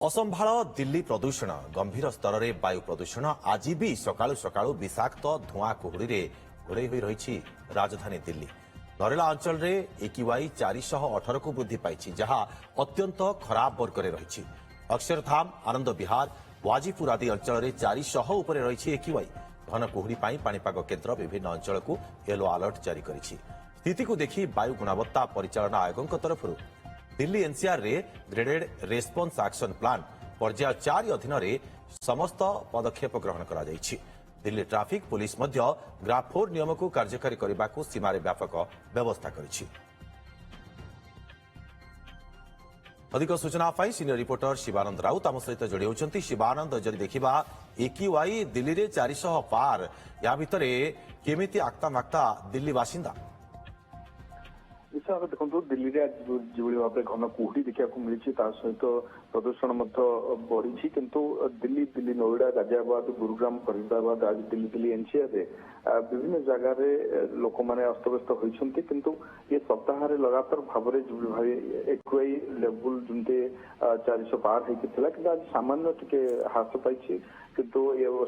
असंभाळ दिल्ली प्रदूषण गंभीर स्तर में वायु प्रदूषण आज भी सकाळू सकाळू विषाक्त धूआं कुहुड़ी घोड़े हो रही राजधानी दिल्ली। नरेला अंचल में AQI 418 को वृद्धि पाई जहां अत्यंत खराब वर्ग में रही। अक्षरधाम, आनंद विहार, वाजीपुर आदि अंचल में 400 उपर रही AQI। घन कुहुड़ी पाणीपाग केन्द्र विभिन्न अंचल को येलो अलर्ट जारी करिछि। स्थिति को देखि वायु गुणवत्ता परिचालन आयोग तरफ दिल्ली एनसीआर रे ग्रेडेड रेस्पॉन्स एक्शन प्लान पर्याय 4 अधीन रे समस्त पदक्षेप ग्रहण करा जायछि। दिल्ली ट्रैफिक पुलिस मध्य ग्राफ 4 नियम को कार्यकारी करने को सीमार व्यापक व्यवस्था करिछि। अधिक सूचना पाई सीनियर रिपोर्टर शिवानंद राउत आम सहित जोड़ी होती। शिवानंद जदि देखा AQI दिल्ली रे 400 पार या भितर केमिति आक्ता माक्ता दिल्ली बासिंदा देखो दिल्ली में जो भाव घन कुहुड़ी देखा मिली सहित प्रदूषण बढ़ी किंतु दिल्ली नोएडा गाजियाबाद गुरुग्राम फरीदाबाद आज दिल्ली एनसीआर विभिन्न जगार लोक मैंने अस्तव्यस्त होती किंतु ये सप्ताह लगातार भाव में जो भाई AQI लेवल जमती 400 पार होता कि आज सामान्य टी ह्रास पाई किंतु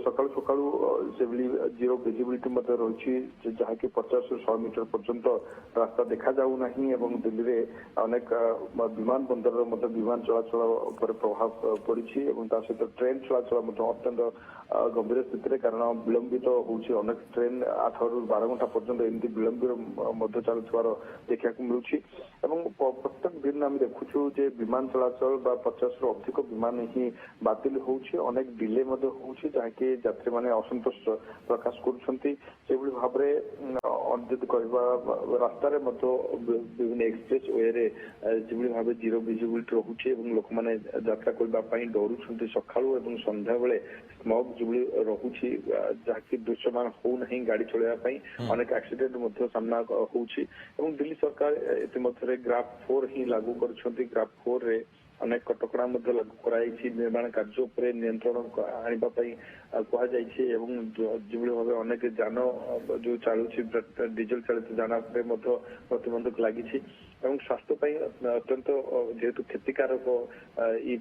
सकाल सकालू से जीरो विजिबिलिटी रही जहाँकि 50 से 100 मीटर पर्यंत रास्ता देखा जाऊ नहीं एवं दिल्ली में अनेक विमान बंदर विमान चलाचल पर प्रभाव पड़ी सहित ट्रेन चलाचल अत्यंत गंभीर स्थिति कारण विलंबित होची अनेक ट्रेन 8 ରୁ 12 घंटा पर्यंत एमती विलंब चलुवार देखा मिलूँ। प्रत्येक दिन आम देखुचु जे विमान चलाचल 50 रु अधिक विमान ही बातिल होची अनेक डिले जहाँकि यात्री मैंने असंतोष प्रकाश कर भाव रास्त विभिन्न एक्सप्रेस वे जो भाव जीरो विजिबिलिटी रोचे लोक मैंने यात्रा करने डरुंट सका संध्या बेले स्मग जो रोचे जहाँकि दृश्यमान होना गाड़ी चलवाई अनेक एक्सीडेंट सामना होची दिल्ली सरकार इतिमध्य ग्राफ 4 ही लागू कर ग्राफ 4 रे अनेक कटकणा लागू कराई निर्माण कार्य उपर नियंत्रण आने जो भाव अनेक जान जो चलुची डीजेल चालित जान प्रतिबंधक लगी स्वास्थ्य अत्यंत जेहेतु क्षतिकारक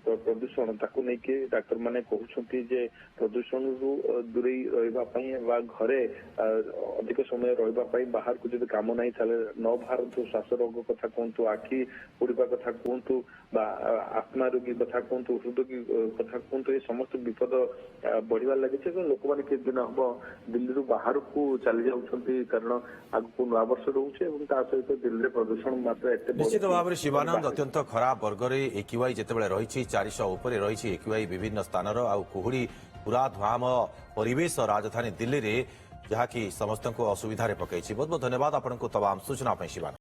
प्रदूषण ताकू नहीं डाक्तर माने कहते जे प्रदूषण रु दूरे रहा घरे अधिक समय रही बाहर को जब कम नहीं न बाहर श्वास रोग कथा कहतु आखि पोड़ा कथा कहतु आत्मा रोगी कथा कहतु हृदय कथा कहतु ये समस्त विपद बढ़िया लगी लोक मैंने किस दिन हम दिल्ली बाहर को चली जाऊँगी कारण आगु नवा वर्ष रोचे सहित दिल्ली प्रदूषण मात्रा निश्चित भाव में शिवानंद अत्यंत खराब वर्ग में AQI जितेबाला रही 400 उपर रही AQI विभिन्न स्थान कुहुड़ी पूरा धूआंमय परिवेश राजधानी दिल्ली में जहाँकि समस्त को असुविधा पकई। बहुत बहुत धन्यवाद आपको तमाम सूचना शिवानंद।